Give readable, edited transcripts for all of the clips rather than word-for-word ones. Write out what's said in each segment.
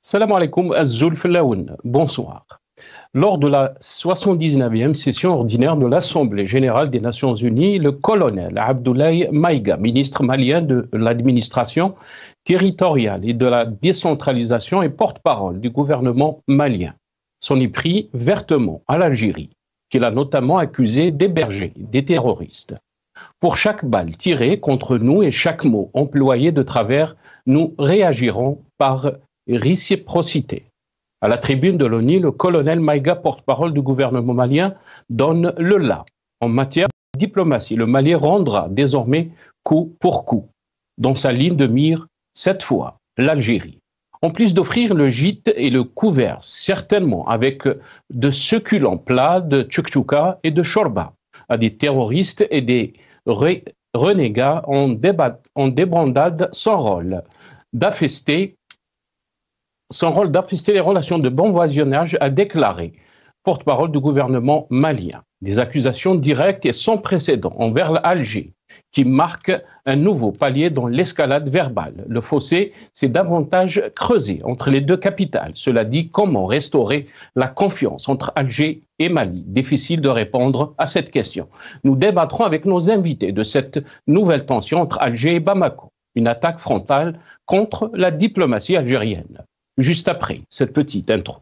Salam alaikum, Azzoul Flaoun. Bonsoir. Lors de la 79e session ordinaire de l'Assemblée générale des Nations unies, le colonel Abdoulaye Maïga, ministre malien de l'administration territoriale et de la décentralisation et porte-parole du gouvernement malien, s'en est pris vertement à l'Algérie, qu'il a notamment accusé d'héberger des terroristes. Pour chaque balle tirée contre nous et chaque mot employé de travers, nous réagirons par réciprocité. À la tribune de l'ONU, le colonel Maïga, porte-parole du gouvernement malien, donne le là. En matière de diplomatie, le Mali rendra désormais coup pour coup, dans sa ligne de mire, cette fois, l'Algérie. En plus d'offrir le gîte et le couvert, certainement avec de succulents plats de tchouk-tchouka et de chorba, à des terroristes et des renégats en débandade sans rôle d'affester les relations de bon voisinage, a déclaré porte-parole du gouvernement malien. Des accusations directes et sans précédent envers l'Alger qui marquent un nouveau palier dans l'escalade verbale. Le fossé s'est davantage creusé entre les deux capitales. Cela dit, comment restaurer la confiance entre Alger et Mali? Difficile de répondre à cette question. Nous débattrons avec nos invités de cette nouvelle tension entre Alger et Bamako, une attaque frontale contre la diplomatie algérienne. Juste après cette petite intro.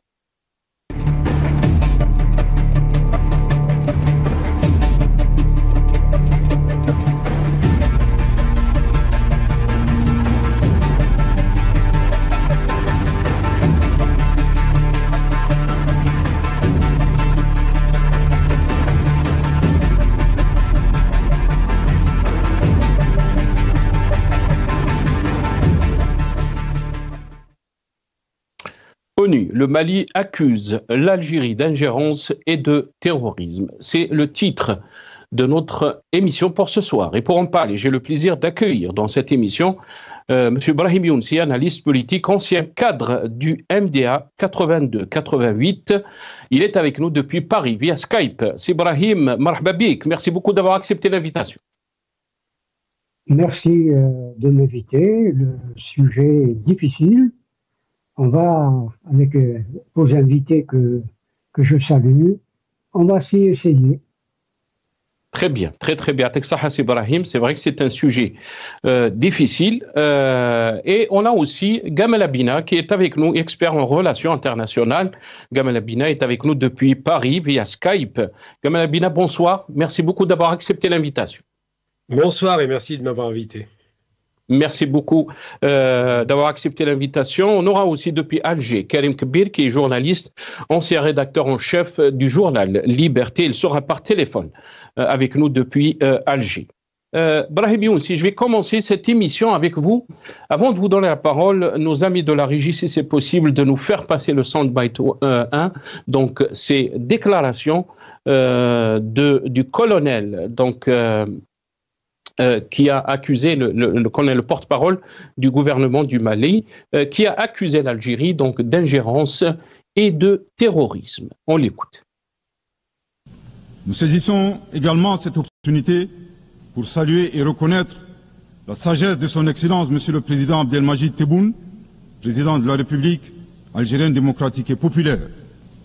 ONU, le Mali accuse l'Algérie d'ingérence et de terrorisme. C'est le titre de notre émission pour ce soir. Et pour en parler, j'ai le plaisir d'accueillir dans cette émission M. Brahim Younsi, analyste politique, ancien cadre du MDA 82-88. Il est avec nous depuis Paris via Skype. C'est Brahim, marhaba bik. Merci beaucoup d'avoir accepté l'invitation. Merci de m'inviter. Le sujet est difficile. On va, avec vos invités que je salue, on va s'y essayer. Très bien, très bien. Ibrahim, c'est vrai que c'est un sujet difficile. Et on a aussi Gamal Abina qui est avec nous, expert en relations internationales. Gamal Abina est avec nous depuis Paris via Skype. Gamal Abina, bonsoir. Merci beaucoup d'avoir accepté l'invitation. Bonsoir et merci de m'avoir invité. Merci beaucoup d'avoir accepté l'invitation. On aura aussi depuis Alger Karim Kbir, qui est journaliste, ancien rédacteur en chef du journal Liberté. Il sera par téléphone avec nous depuis Alger. Brahim Younsi, je vais commencer cette émission avec vous. Avant de vous donner la parole, nos amis de la régie, si c'est possible, de nous faire passer le soundbite 1. Donc, ces déclarations du colonel, donc... qui a accusé le porte-parole du gouvernement du Mali, qui a accusé l'Algérie donc d'ingérence et de terrorisme. On l'écoute. Nous saisissons également cette opportunité pour saluer et reconnaître la sagesse de son Excellence, Monsieur le Président Abdelmajid Tebboune, président de la République algérienne démocratique et populaire.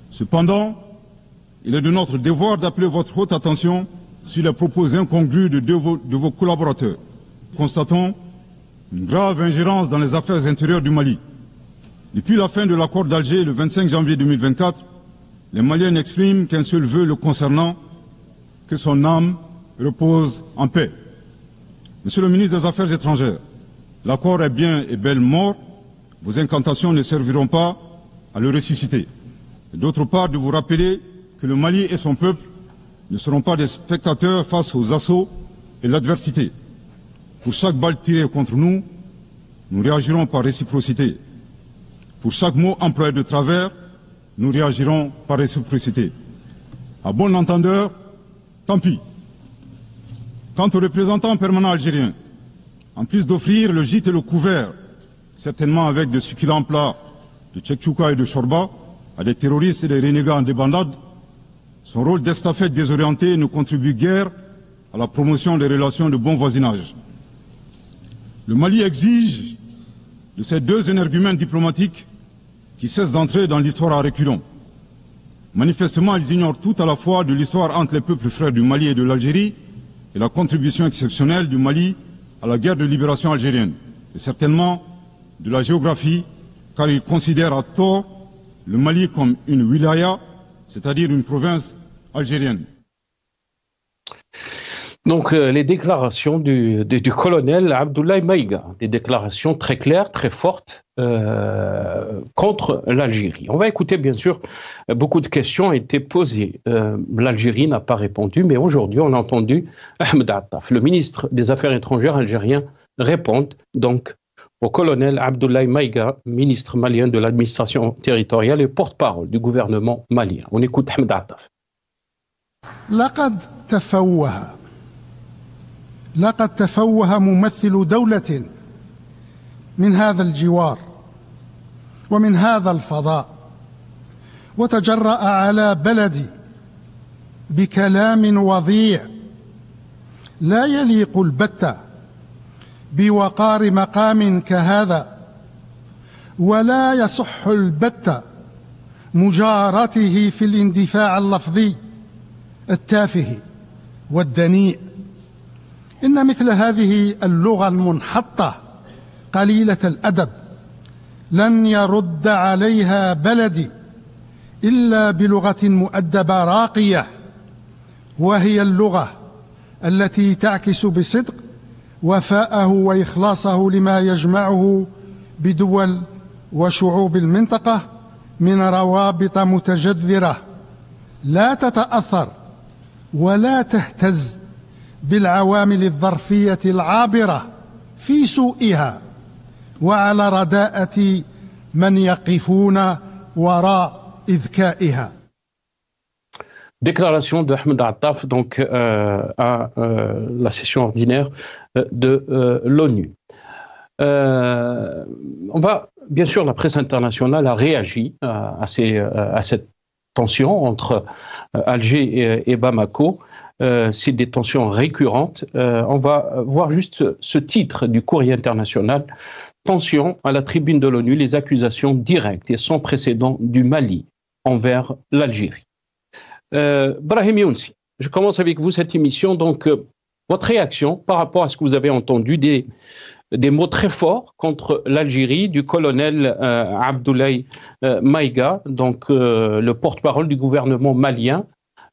Cependant, il est de notre devoir d'appeler votre haute attention sur les propos incongrus de vos collaborateurs. Constatons une grave ingérence dans les affaires intérieures du Mali. Depuis la fin de l'accord d'Alger le 25 janvier 2024, les Maliens n'expriment qu'un seul vœu le concernant, que son âme repose en paix. Monsieur le ministre des Affaires étrangères, l'accord est bien et belle mort, vos incantations ne serviront pas à le ressusciter. D'autre part, de vous rappeler que le Mali et son peuple ne seront pas des spectateurs face aux assauts et l'adversité. Pour chaque balle tirée contre nous, nous réagirons par réciprocité. Pour chaque mot employé de travers, nous réagirons par réciprocité. À bon entendeur, tant pis. Quant aux représentants permanents algériens, en plus d'offrir le gîte et le couvert, certainement avec de succulents plats de tchouk-tchouka et de chorba, à des terroristes et des renégats en débandade, son rôle d'estafette désorienté ne contribue guère à la promotion des relations de bon voisinage. Le Mali exige de ces deux énergumènes diplomatiques qui cessent d'entrer dans l'histoire à reculons. Manifestement, ils ignorent tout à la fois de l'histoire entre les peuples frères du Mali et de l'Algérie et la contribution exceptionnelle du Mali à la guerre de libération algérienne, et certainement de la géographie, car ils considèrent à tort le Mali comme une wilaya, c'est-à-dire une province algérienne. Donc, les déclarations du colonel Abdoulaye Maïga, des déclarations très claires, très fortes contre l'Algérie. On va écouter, bien sûr, beaucoup de questions ont été posées. L'Algérie n'a pas répondu, mais aujourd'hui, on a entendu Ahmed Attaf, le ministre des Affaires étrangères algérien, répondre donc au colonel Abdoulaye Maïga, ministre malien de l'administration territoriale et porte-parole du gouvernement malien. On écoute Ahmed Attaf. لقد تفوه ممثل دولة من هذا الجوار ومن هذا الفضاء وتجرأ على بلدي بكلام وضيع لا يليق البتة بوقار مقام كهذا، ولا يصح البتة مجارته في الاندفاع اللفظي التافه والدنيء. إن مثل هذه اللغة المنحطة قليلة الأدب لن يرد عليها بلدي إلا بلغة مؤدبة راقية، وهي اللغة التي تعكس بصدق وفاءه وإخلاصه لما يجمعه بدول وشعوب المنطقة من روابط متجذرة لا تتأثر ولا تهتز بالعوامل الظرفية العابرة في سوءها وعلى رداءة من يقفون وراء إذكائها. Déclaration de Ahmed Attaf donc, à la session ordinaire de l'ONU. On va, bien sûr, la presse internationale a réagi à cette tension entre Alger et Bamako. C'est des tensions récurrentes. On va voir juste ce titre du courrier international. Tension à la tribune de l'ONU, les accusations directes et sans précédent du Mali envers l'Algérie. Brahim Younsi, je commence avec vous cette émission. Donc, votre réaction par rapport à ce que vous avez entendu, des mots très forts contre l'Algérie du colonel Abdoulaye Maïga, donc le porte-parole du gouvernement malien.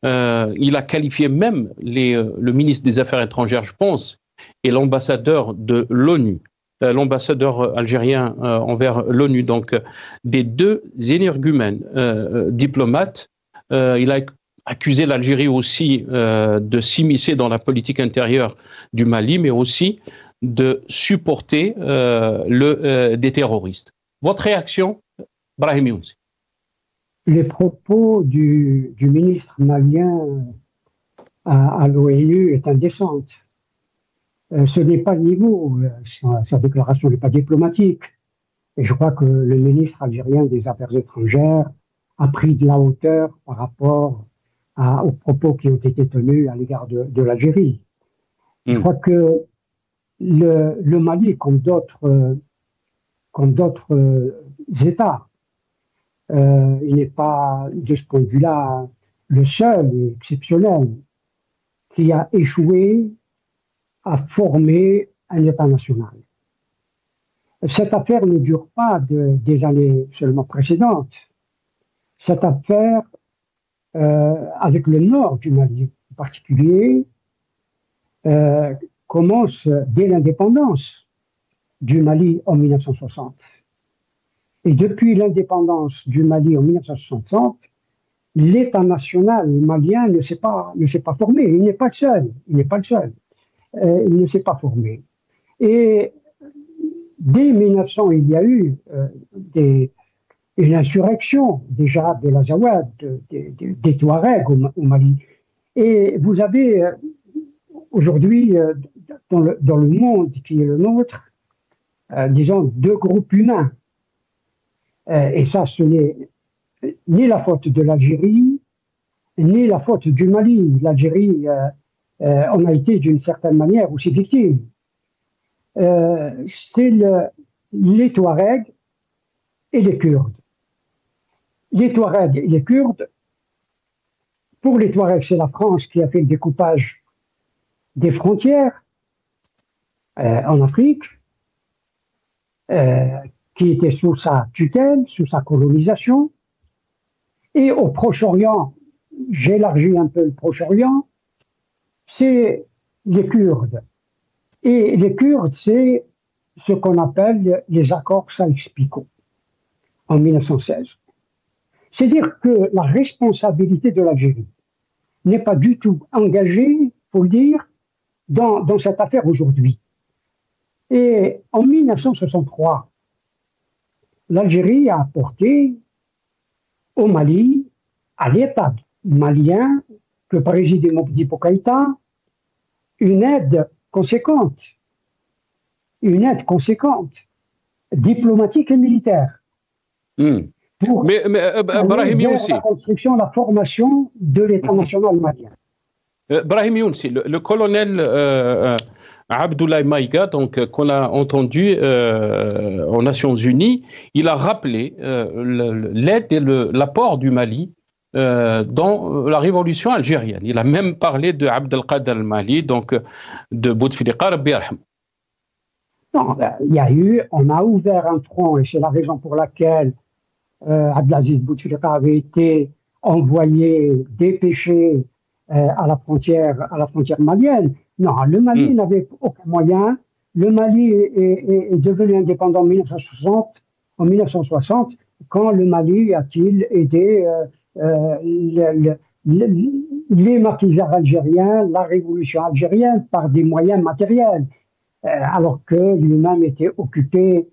Il a qualifié même le ministre des Affaires étrangères, je pense, et l'ambassadeur de l'ONU, l'ambassadeur algérien envers l'ONU, donc des deux énergumènes diplomates. Il a accusé l'Algérie aussi de s'immiscer dans la politique intérieure du Mali, mais aussi de supporter des terroristes. Votre réaction, Brahim Younsi? Les propos du ministre malien à l'ONU est indécente. Ce n'est pas le niveau, sa déclaration n'est pas diplomatique. Et je crois que le ministre algérien des Affaires étrangères a pris de la hauteur par rapport aux propos qui ont été tenus à l'égard de l'Algérie. Je crois que le Mali, comme d'autres États, il n'est pas, de ce point de vue-là, le seul et exceptionnel qui a échoué à former un État national. Cette affaire ne dure pas des années seulement précédentes. Cette affaire, avec le nord du Mali en particulier, commence dès l'indépendance du Mali en 1960. Et depuis l'indépendance du Mali en 1960, l'État national malien ne s'est pas formé. Il n'est pas le seul. Il ne s'est pas formé. Et dès 1900, il y a eu une insurrection déjà de l'Azawad, des Touaregs au Mali. Et vous avez aujourd'hui, dans le monde qui est le nôtre, disons, deux groupes humains. Et ça, ce n'est ni la faute de l'Algérie, ni la faute du Mali. L'Algérie, on a été d'une certaine manière aussi victime. C'est les Touaregs et les Kurdes. les Touaregs et les Kurdes. Pour les Touaregs, c'est la France qui a fait le découpage des frontières en Afrique, qui était sous sa tutelle, sous sa colonisation. Et au Proche-Orient, j'élargis un peu le Proche-Orient, c'est les Kurdes. Et les Kurdes, c'est ce qu'on appelle les accords Sykes-Picot en 1916. C'est-à-dire que la responsabilité de l'Algérie n'est pas du tout engagée, il faut le dire, dans cette affaire aujourd'hui. Et en 1963, l'Algérie a apporté au Mali, à l'État malien que présidait Modibo Keïta, une aide conséquente, diplomatique et militaire. Pour Brahim Younsi, la construction, la formation de l'État national malien. Brahim Younsi, le colonel Abdoulaye Maïga, donc qu'on a entendu aux Nations Unies, il a rappelé l'aide et l'apport du Mali dans la révolution algérienne. Il a même parlé de Abdelkader al-Mali, donc de Bouteflika Rabbi yarham. Non, on a ouvert un front, et c'est la raison pour laquelle Abdelaziz Bouteflika avait été envoyé, dépêché à la frontière malienne. Non, le Mali n'avait aucun moyen. Le Mali est devenu indépendant en 1960, quand le Mali a-t-il aidé les maquisards algériens, la révolution algérienne, par des moyens matériels, alors que lui-même était occupé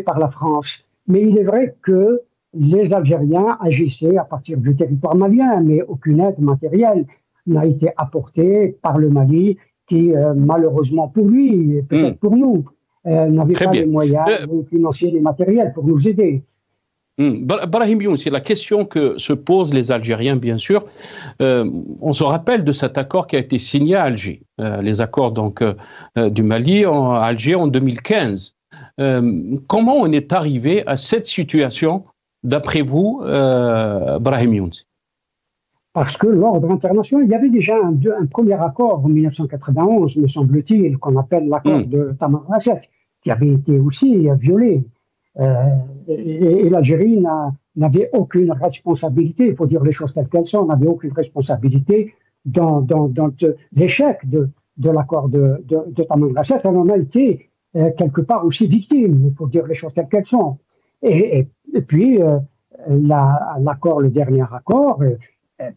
par la France. Mais il est vrai que les Algériens agissaient à partir du territoire malien, mais aucune aide matérielle n'a été apportée par le Mali, qui, malheureusement pour lui, et peut-être pour nous, n'avait pas les moyens financiers et matériels pour nous aider. Brahim Younsi, la question que se posent les Algériens, bien sûr, on se rappelle de cet accord qui a été signé à Alger, les accords donc du Mali à Alger en 2015. Comment on est arrivé à cette situation, d'après vous, Brahim Younsi? Parce que l'ordre international, il y avait déjà un premier accord en 1991, me semble-t-il, qu'on appelle l'accord de Tamanrasset, qui avait été aussi violé. Et l'Algérie n'avait aucune responsabilité, il faut dire les choses telles qu'elles sont, n'avait aucune responsabilité dans l'échec de l'accord de Tamanrasset. Elle en a été quelque part aussi victime, il faut dire les choses telles qu'elles sont. Et puis, le dernier accord,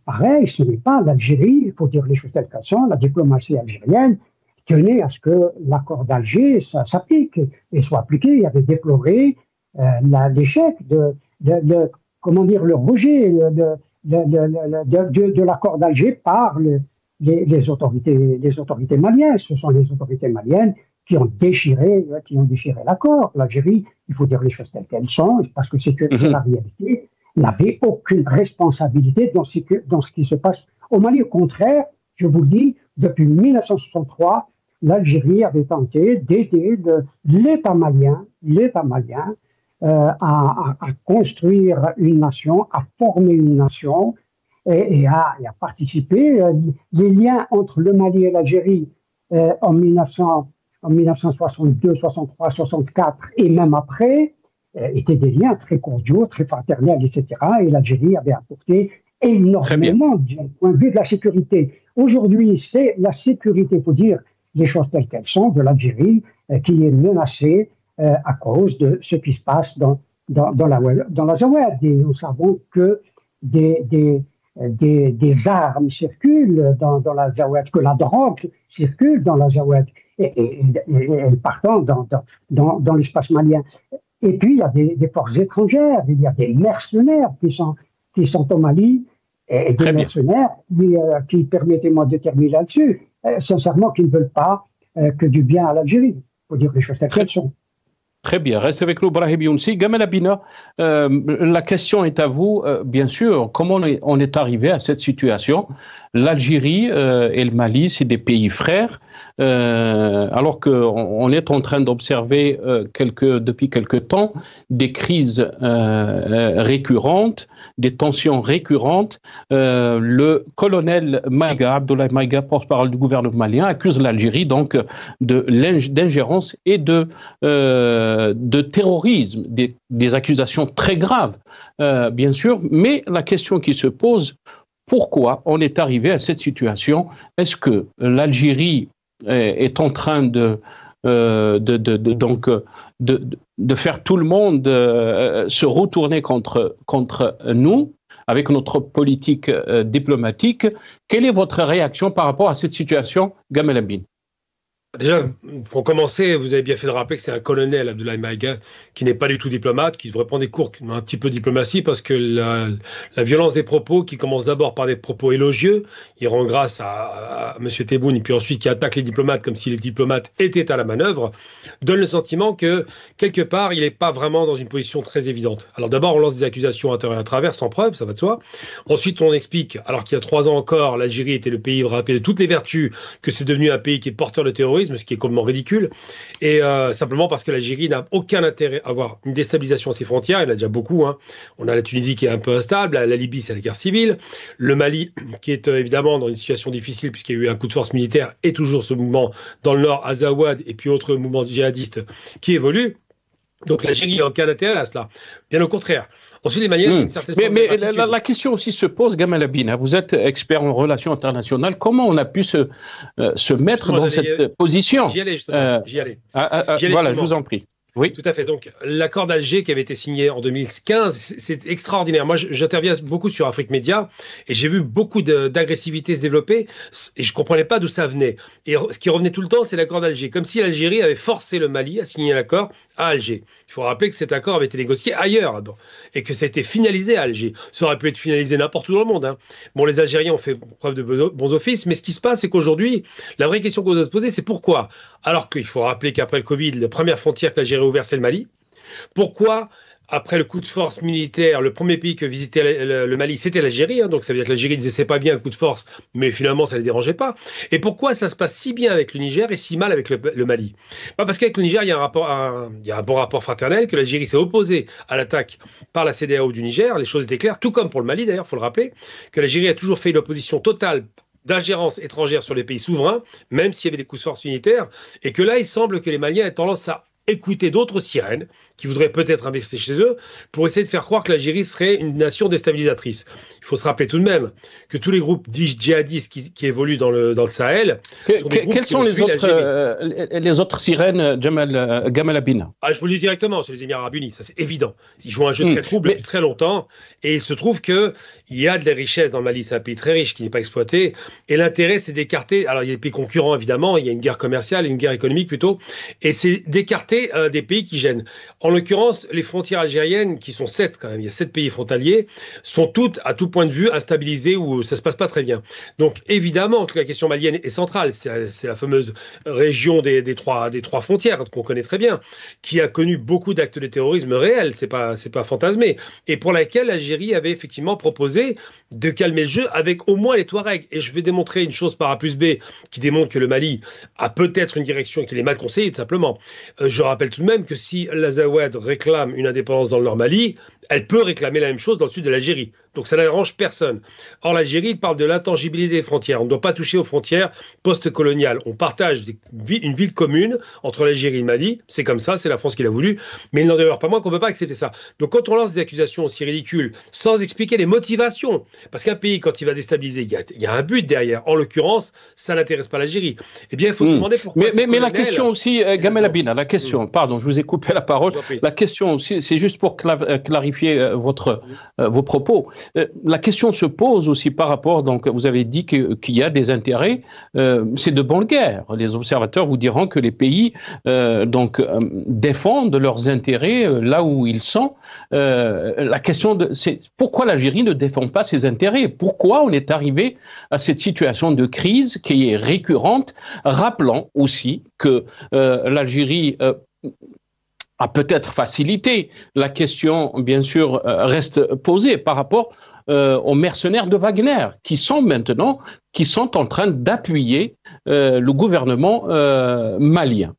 pareil, ce n'est pas l'Algérie, il faut dire les choses telles qu'elles sont, la diplomatie algérienne tenait à ce que l'accord d'Alger s'applique et soit appliqué. Il avait déploré l'échec le rejet de l'accord d'Alger par les autorités maliennes. Ce sont les autorités maliennes qui ont déchiré l'accord. L'Algérie, il faut dire les choses telles qu'elles sont, parce que c'est la réalité, n'avait aucune responsabilité dans ce qui se passe au Mali. Au contraire, je vous le dis, depuis 1963, l'Algérie avait tenté d'aider l'État malien à construire une nation, à former une nation et à participer. Les liens entre le Mali et l'Algérie en 1962, 63, 64 et même après étaient des liens très cordiaux, très fraternels, etc. Et l'Algérie avait apporté énormément du point de vue de la sécurité. Aujourd'hui, c'est la sécurité, il faut dire les choses telles qu'elles sont, de l'Algérie qui est menacée à cause de ce qui se passe dans l'Azawad. Et nous savons que des armes circulent dans l'Azawad, que la drogue circule dans l'Azawad et partant dans l'espace malien. Et puis, il y a des forces étrangères, il y a des mercenaires qui sont au Mali, et des mercenaires qui, permettez-moi de terminer là-dessus, sincèrement, qui ne veulent pas que du bien à l'Algérie. Il faut dire les choses telles qu'elles sont. Très bien, reste avec nous Brahim Younsi. Gamal Abina, la question est à vous, bien sûr, comment on est arrivé à cette situation l'Algérie et le Mali, c'est des pays frères, alors qu'on est en train d'observer depuis quelque temps des crises récurrentes, des tensions récurrentes. Le colonel Maïga, Abdoulaye Maïga, porte-parole du gouvernement malien, accuse l'Algérie donc d'ingérence et de terrorisme, des accusations très graves, bien sûr, mais la question qui se pose, pourquoi on est arrivé à cette situation? Est-ce que l'Algérie est en train de faire tout le monde se retourner contre nous avec notre politique diplomatique? Quelle est votre réaction par rapport à cette situation, Gamel Amin? Déjà, pour commencer, vous avez bien fait de rappeler que c'est un colonel, Abdoulaye Maïga, qui n'est pas du tout diplomate, qui devrait prendre des cours un petit peu de diplomatie, parce que la violence des propos, qui commence d'abord par des propos élogieux, il rend grâce à M. Tebboune, et puis ensuite qui attaque les diplomates comme si les diplomates étaient à la manœuvre, donne le sentiment que, quelque part, il n'est pas vraiment dans une position très évidente. Alors d'abord, on lance des accusations à tort et à travers, sans preuve, ça va de soi. Ensuite, on explique, alors qu'il y a 3 ans encore, l'Algérie était le pays rappelé de toutes les vertus, que c'est devenu un pays qui est porteur de terrorisme, ce qui est complètement ridicule, et simplement parce que l'Algérie n'a aucun intérêt à avoir une déstabilisation à ses frontières. Il y en a déjà beaucoup, hein. On a la Tunisie qui est un peu instable, la Libye c'est la guerre civile, le Mali qui est évidemment dans une situation difficile puisqu'il y a eu un coup de force militaire, et toujours ce mouvement dans le nord, Azawad, et puis autres mouvements djihadistes qui évoluent. Donc l'Algérie n'a aucun intérêt à cela, bien au contraire. Ensuite, les Maliens, mais la question aussi se pose, Gamel Amin, vous êtes expert en relations internationales, comment on a pu se mettre dans cette position? J'y allais justement, j'y allais. Voilà, je vous en prie. Oui, tout à fait. Donc, l'accord d'Alger qui avait été signé en 2015, c'est extraordinaire. Moi, j'interviens beaucoup sur Afrique Média et j'ai vu beaucoup d'agressivité se développer et je comprenais pas d'où ça venait. Et ce qui revenait tout le temps, c'est l'accord d'Alger, comme si l'Algérie avait forcé le Mali à signer l'accord à Alger. Il faut rappeler que cet accord avait été négocié ailleurs là-bas et que ça a été finalisé à Alger. Ça aurait pu être finalisé n'importe où dans le monde, hein. Bon, les Algériens ont fait preuve de bons offices, mais ce qui se passe, c'est qu'aujourd'hui, la vraie question qu'on doit se poser, c'est pourquoi, alors qu'il faut rappeler qu'après le Covid, la première frontière que l'Algérie a ouverte, c'est le Mali. Pourquoi, après le coup de force militaire, le premier pays que visitait le Mali, c'était l'Algérie, hein, donc ça veut dire que l'Algérie disait c'est pas bien le coup de force, mais finalement ça ne les dérangeait pas. Et pourquoi ça se passe si bien avec le Niger et si mal avec le Mali? Parce qu'avec le Niger, il y a un bon rapport fraternel, que l'Algérie s'est opposée à l'attaque par la CEDEAO du Niger, les choses étaient claires, tout comme pour le Mali d'ailleurs, il faut le rappeler, que l'Algérie a toujours fait une opposition totale d'ingérence étrangère sur les pays souverains, même s'il y avait des coups de force unitaires, et que là, il semble que les Maliens aient tendance à écouter d'autres sirènes qui voudraient peut-être investir chez eux pour essayer de faire croire que l'Algérie serait une nation déstabilisatrice. Il faut se rappeler tout de même que tous les groupes djihadistes qui évoluent dans le Sahel sont des groupes quelles sont les autres sirènes, Gamel Amin? Je vous le dis directement, c'est les Émirats Arabes Unis, ça c'est évident. Ils jouent un jeu très trouble depuis très longtemps et il se trouve qu'il y a de la richesse dans le Mali, c'est un pays très riche qui n'est pas exploité et l'intérêt c'est d'écarter, alors il y a des pays concurrents évidemment, il y a une guerre commerciale, une guerre économique plutôt, et c'est d'écarter des pays qui gênent. En l'occurrence, les frontières algériennes, qui sont 7 quand même, il y a 7 pays frontaliers, sont toutes, à tout point de vue, instabilisées où ça se passe pas très bien. Donc évidemment que la question malienne est centrale, c'est la fameuse région des trois frontières qu'on connaît très bien, qui a connu beaucoup d'actes de terrorisme réels, c'est pas fantasmé, et pour laquelle l'Algérie avait effectivement proposé de calmer le jeu avec au moins les Touaregs. Et je vais démontrer une chose par A plus B qui démontre que le Mali a peut-être une direction qu'il est mal conseillée, tout simplement. Je rappelle tout de même que si l'Azawad réclame une indépendance dans le Nord Mali, elle peut réclamer la même chose dans le sud de l'Algérie. Donc ça n'arrange personne. Or, l'Algérie parle de l'intangibilité des frontières. On ne doit pas toucher aux frontières post-coloniales. On partage une ville commune entre l'Algérie et le Mali. C'est comme ça, c'est la France qui l'a voulu. Mais il n'en demeure pas moins qu'on ne peut pas accepter ça. Donc quand on lance des accusations aussi ridicules, sans expliquer les motivations, parce qu'un pays, quand il va déstabiliser, il y a un but derrière. En l'occurrence, ça n'intéresse pas l'Algérie. Eh bien, il faut se demander pourquoi... Mais la question aussi, Gamel Amin, la question, pardon, je vous ai coupé la parole. La question aussi, c'est juste pour clarifier vos propos. La question se pose aussi par rapport, donc vous avez dit qu'il y a des intérêts, c'est de bonne guerre. Les observateurs vous diront que les pays défendent leurs intérêts là où ils sont. La question, c'est pourquoi l'Algérie ne défend pas ses intérêts? Pourquoi on est arrivé à cette situation de crise qui est récurrente? Rappelant aussi que l'Algérie a peut-être facilité. La question, bien sûr, reste posée par rapport aux mercenaires de Wagner, qui sont en train d'appuyer le gouvernement malien.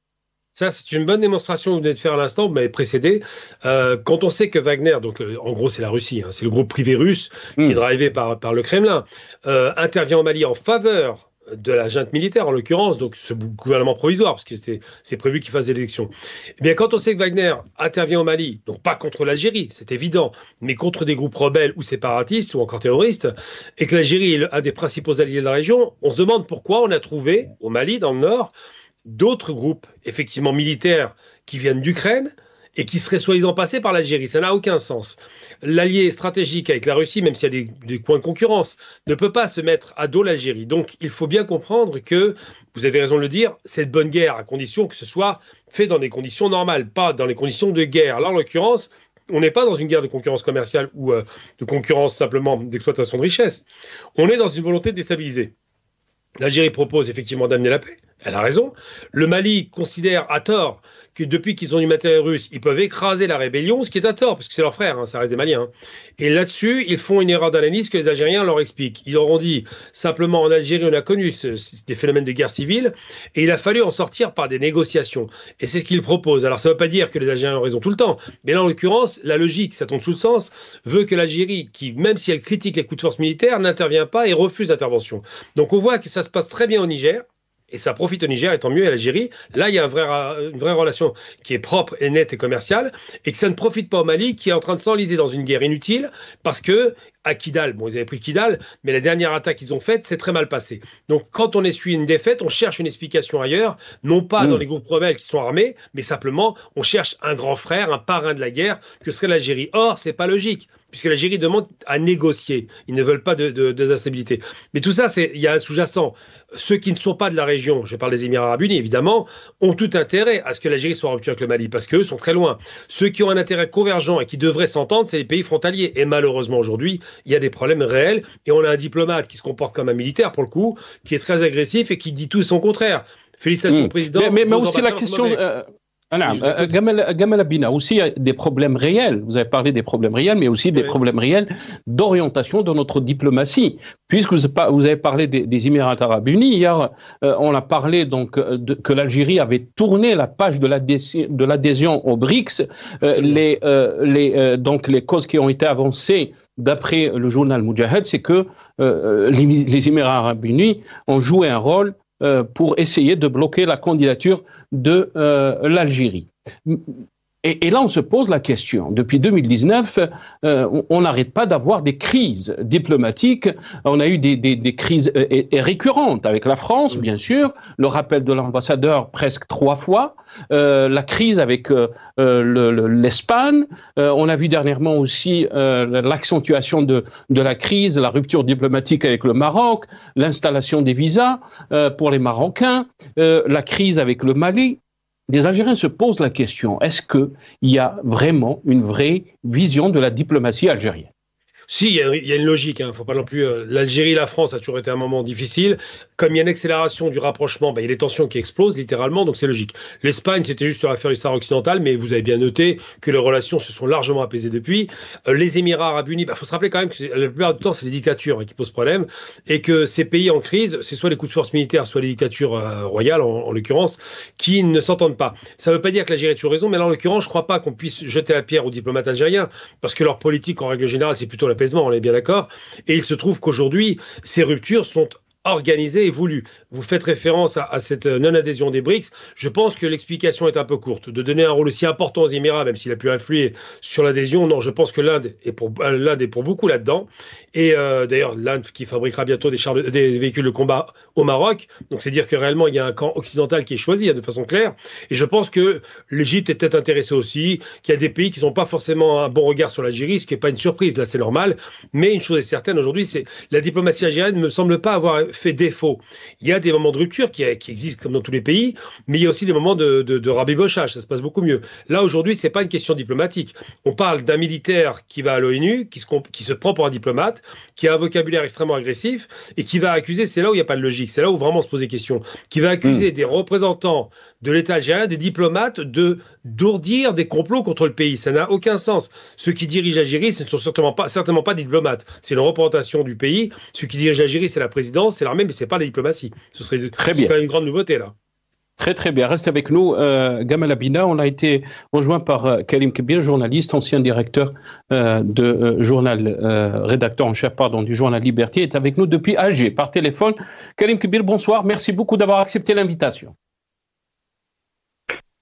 Ça, c'est une bonne démonstration que vous venez de faire à l'instant, vous m'avez précédé. Quand on sait que Wagner, donc en gros c'est la Russie, hein, c'est le groupe privé russe qui est drivé par le Kremlin, intervient au Mali en faveur de la junte militaire, en l'occurrence, donc ce gouvernement provisoire, parce que c'est prévu qu'il fasse des élections. Eh bien, quand on sait que Wagner intervient au Mali, donc pas contre l'Algérie, c'est évident, mais contre des groupes rebelles ou séparatistes ou encore terroristes, et que l'Algérie est un des principaux alliés de la région, on se demande pourquoi on a trouvé au Mali, dans le nord, d'autres groupes, effectivement militaires, qui viennent d'Ukraine et qui seraient soi-disant passés par l'Algérie. Ça n'a aucun sens. L'allié stratégique avec la Russie, même s'il y a des points de concurrence, ne peut pas se mettre à dos l'Algérie. Donc, il faut bien comprendre que, vous avez raison de le dire, c'est de bonne guerre, à condition que ce soit fait dans des conditions normales, pas dans les conditions de guerre. Là, en l'occurrence, on n'est pas dans une guerre de concurrence commerciale ou de concurrence simplement d'exploitation de richesse. On est dans une volonté de déstabiliser. L'Algérie propose effectivement d'amener la paix. Elle a raison. Le Mali considère à tort que depuis qu'ils ont du matériel russe, ils peuvent écraser la rébellion, ce qui est à tort, parce que c'est leur frère, hein, ça reste des Maliens. Et là-dessus, ils font une erreur d'analyse que les Algériens leur expliquent. Ils leur ont dit, simplement, en Algérie, on a connu des phénomènes de guerre civile, et il a fallu en sortir par des négociations. Et c'est ce qu'ils proposent. Alors, ça ne veut pas dire que les Algériens ont raison tout le temps, mais là, en l'occurrence, la logique, ça tombe sous le sens, veut que l'Algérie, qui, même si elle critique les coups de force militaires, n'intervient pas et refuse l'intervention. Donc, on voit que ça se passe très bien au Niger, et ça profite au Niger, et tant mieux à l'Algérie. Là, il y a une vraie relation qui est propre et nette et commerciale, et que ça ne profite pas au Mali, qui est en train de s'enliser dans une guerre inutile, parce que à Kidal, bon, ils avaient pris Kidal, mais la dernière attaque qu'ils ont faite, c'est très mal passé. Donc, quand on essuie une défaite, on cherche une explication ailleurs, non pas dans les groupes rebelles qui sont armés, mais simplement, on cherche un grand frère, un parrain de la guerre, que serait l'Algérie. Or, c'est pas logique, puisque l'Algérie demande à négocier. Ils ne veulent pas d'instabilité. Mais tout ça, il y a un sous-jacent. Ceux qui ne sont pas de la région, je parle des Émirats Arabes Unis, évidemment, ont tout intérêt à ce que l'Algérie soit en rupture avec le Mali, parce qu'eux sont très loin. Ceux qui ont un intérêt convergent et qui devraient s'entendre, c'est les pays frontaliers. Et malheureusement, aujourd'hui, il y a des problèmes réels, et on a un diplomate qui se comporte comme un militaire, pour le coup, qui est très agressif et qui dit tout et son contraire. Félicitations au président. Mais aussi la question... Gamal Abina, aussi des problèmes réels. Vous avez parlé des problèmes réels, mais aussi des problèmes réels d'orientation de notre diplomatie. Puisque vous avez parlé des Émirats Arabes Unis, hier, on a parlé donc que l'Algérie avait tourné la page de l'adhésion aux BRICS. Donc les causes qui ont été avancées d'après le journal Moudjahid, c'est que les Émirats Arabes Unis ont joué un rôle pour essayer de bloquer la candidature de l'Algérie. Et là, on se pose la question. Depuis 2019, on n'arrête pas d'avoir des crises diplomatiques. On a eu des crises récurrentes avec la France, bien sûr, le rappel de l'ambassadeur presque 3 fois, la crise avec l'Espagne. On a vu dernièrement aussi l'accentuation de la crise, la rupture diplomatique avec le Maroc, l'installation des visas pour les Marocains, la crise avec le Mali. Les Algériens se posent la question, est-ce qu'il y a vraiment une vraie vision de la diplomatie algérienne ? Si, il y a une logique, hein. Faut pas non plus. L'Algérie et la France a toujours été un moment difficile. Comme il y a une accélération du rapprochement, il y a les tensions qui explosent littéralement, donc c'est logique. L'Espagne, c'était juste sur l'affaire du Sahara occidental, mais vous avez bien noté que les relations se sont largement apaisées depuis. Les Émirats Arabes Unis, faut se rappeler quand même que la plupart du temps, c'est les dictatures qui posent problème, et que ces pays en crise, c'est soit les coups de force militaires, soit les dictatures royales, en l'occurrence, qui ne s'entendent pas. Ça ne veut pas dire que l'Algérie a toujours raison, mais là, en l'occurrence, je ne crois pas qu'on puisse jeter la pierre aux diplomates algériens, parce que leur politique, en règle générale, c'est plutôt l'apaisement, on est bien d'accord. Et il se trouve qu'aujourd'hui, ces ruptures sont organisée et voulue. Vous faites référence à cette non-adhésion des BRICS. Je pense que l'explication est un peu courte. De donner un rôle aussi important aux Émirats, même s'il a pu influer sur l'adhésion, non, je pense que l'Inde est pour beaucoup là-dedans. Et d'ailleurs, l'Inde qui fabriquera bientôt des véhicules de combat au Maroc. Donc, c'est dire que réellement, il y a un camp occidental qui est choisi de façon claire. Et je pense que l'Égypte est peut-être intéressée aussi, qu'il y a des pays qui n'ont pas forcément un bon regard sur l'Algérie, ce qui n'est pas une surprise. Là, c'est normal. Mais une chose est certaine aujourd'hui, c'est la diplomatie algérienne ne me semble pas avoir fait défaut. Il y a des moments de rupture qui existent comme dans tous les pays, mais il y a aussi des moments de rabibochage, ça se passe beaucoup mieux. Là, aujourd'hui, c'est pas une question diplomatique. On parle d'un militaire qui va à l'ONU, qui se prend pour un diplomate, qui a un vocabulaire extrêmement agressif, et qui va accuser, c'est là où il n'y a pas de logique, c'est là où vraiment on se pose des questions, qui va accuser des représentants de l'État algérien, des diplomates, d'ourdir des complots contre le pays. Ça n'a aucun sens. Ceux qui dirigent l'Algérie, ce ne sont certainement pas des diplomates. C'est une représentation du pays. Ceux qui dirigent l'Algérie, c'est la présidence, c'est l'armée, mais c'est pas la diplomatie. Ce serait quand même une grande nouveauté, là. Très très bien. Reste avec nous, Gamal Abina. On a été rejoint par Karim Kebir, journaliste, ancien directeur rédacteur en chef du journal Liberté, est avec nous depuis Alger par téléphone. Karim Kebir, bonsoir. Merci beaucoup d'avoir accepté l'invitation.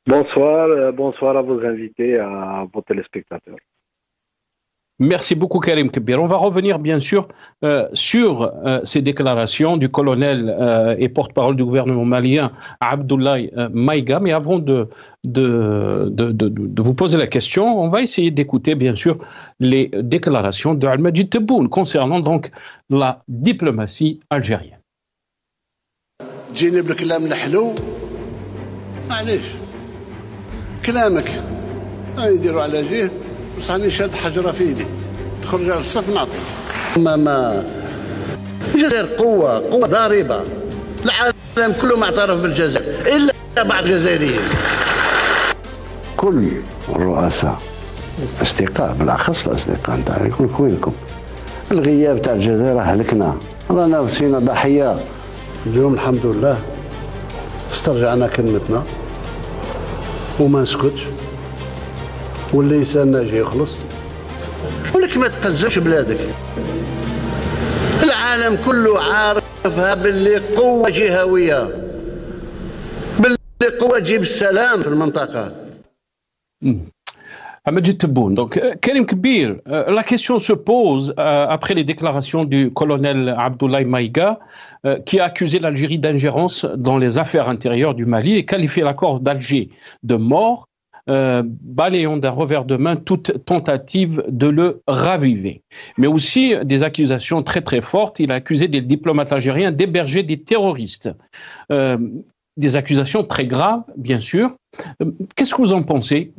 Bonsoir à vos invités, à vos téléspectateurs. Merci beaucoup Karim Kebir. On va revenir bien sûr sur ces déclarations du colonel et porte-parole du gouvernement malien Abdoulaye Maïga. Mais avant de vous poser la question, on va essayer d'écouter bien sûr les déclarations de Al-Majid Tebboune concernant donc la diplomatie algérienne. كلامك أنا يديروا على جيه وصحني شاد حجرة في يدي تخرج على الصف نعطيك ما الجزائر قوة ضاربة العالم كله معترف بالجزائر إلا بعض الجزائريين كل الرؤساء أصدقاء بالأخص الأصدقاء نتاعي يقول لك وينكم الغياب تاع الجزائر هلكنا رانا وسينا ضحية اليوم الحمد لله استرجعنا كلمتنا وما نسكتش واللي يسالنا يجي يخلص ولكن ما تقزمش بلادك العالم كله عارفها باللي قوة جهوية باللي قوة تجيب السلام في المنطقة. Al-Majid Tebboune. Donc, Karim Kebir, la question se pose après les déclarations du colonel Abdoulaye Maïga, qui a accusé l'Algérie d'ingérence dans les affaires intérieures du Mali et qualifié l'accord d'Alger de mort, balayant d'un revers de main toute tentative de le raviver. Mais aussi des accusations très très fortes. Il a accusé des diplomates algériens d'héberger des terroristes. Des accusations très graves, bien sûr. Qu'est-ce que vous en pensez,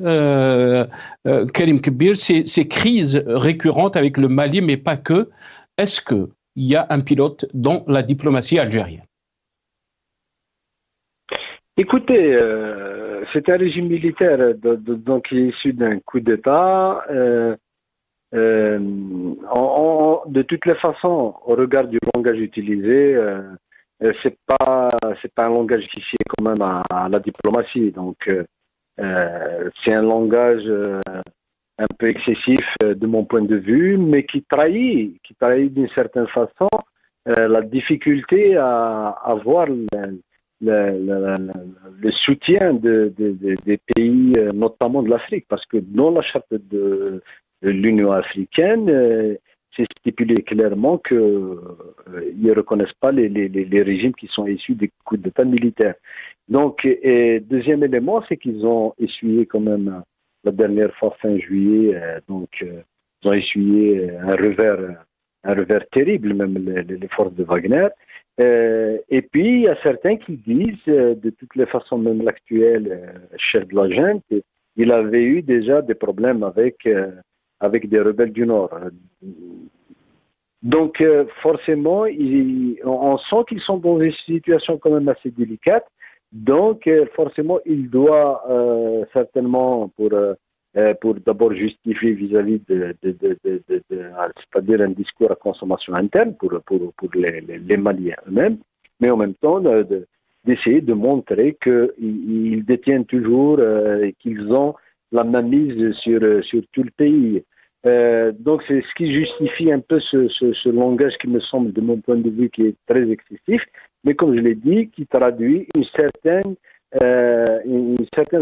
Karim Kebir, ces crises récurrentes avec le Mali, mais pas que? Est-ce qu'il y a un pilote dans la diplomatie algérienne? Écoutez, c'est un régime militaire donc, qui est issu d'un coup d'État. De toutes les façons, au regard du langage utilisé, c'est pas un langage qui sied quand même à la diplomatie. Donc, c'est un langage un peu excessif de mon point de vue, mais qui trahit d'une certaine façon la difficulté à avoir le soutien des pays, notamment de l'Afrique, parce que dans la charte de l'Union africaine, c'est stipulé clairement qu'ils ne reconnaissent pas les régimes qui sont issus des coups d'État militaires. Donc, deuxième élément, c'est qu'ils ont essuyé quand même la dernière fois fin juillet, ils ont essuyé un revers terrible, même les forces de Wagner. Et puis, il y a certains qui disent, de toutes les façons, même l'actuel chef de la junte, il avait eu déjà des problèmes avec des rebelles du Nord. Donc, forcément, on sent qu'ils sont dans une situation quand même assez délicate. Donc, forcément, il doit certainement, pour d'abord justifier vis-à-vis c'est-à-dire un discours à consommation interne pour les Maliens eux-mêmes, mais en même temps d'essayer de montrer qu'ils détiennent toujours et qu'ils ont la mainmise sur tout le pays. Donc c'est ce qui justifie un peu ce langage qui me semble, de mon point de vue, qui est très excessif, mais comme je l'ai dit, qui traduit une certaine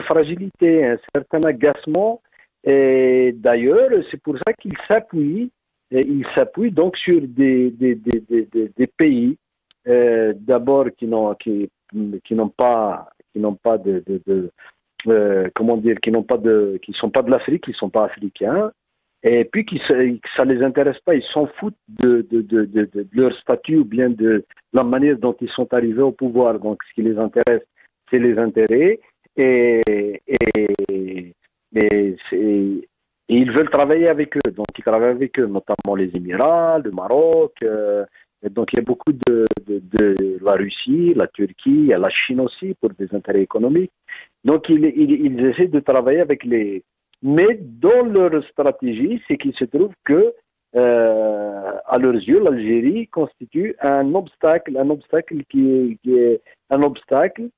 fragilité, un certain agacement. Et d'ailleurs, c'est pour ça qu'il s'appuie donc sur des pays d'abord qui sont pas de l'Afrique, qui sont pas africains. et puis que ça les intéresse pas, ils s'en foutent de leur statut ou bien de la manière dont ils sont arrivés au pouvoir. Donc ce qui les intéresse, c'est les intérêts, et ils veulent travailler avec eux. Donc ils travaillent avec eux, notamment les Émirats, le Maroc. Et donc il y a beaucoup de la Russie, la Turquie, il y a la Chine aussi pour des intérêts économiques. Donc ils essaient de travailler avec les... Mais dans leur stratégie, c'est qu'il se trouve que, à leurs yeux, l'Algérie constitue un obstacle qui est un obstacle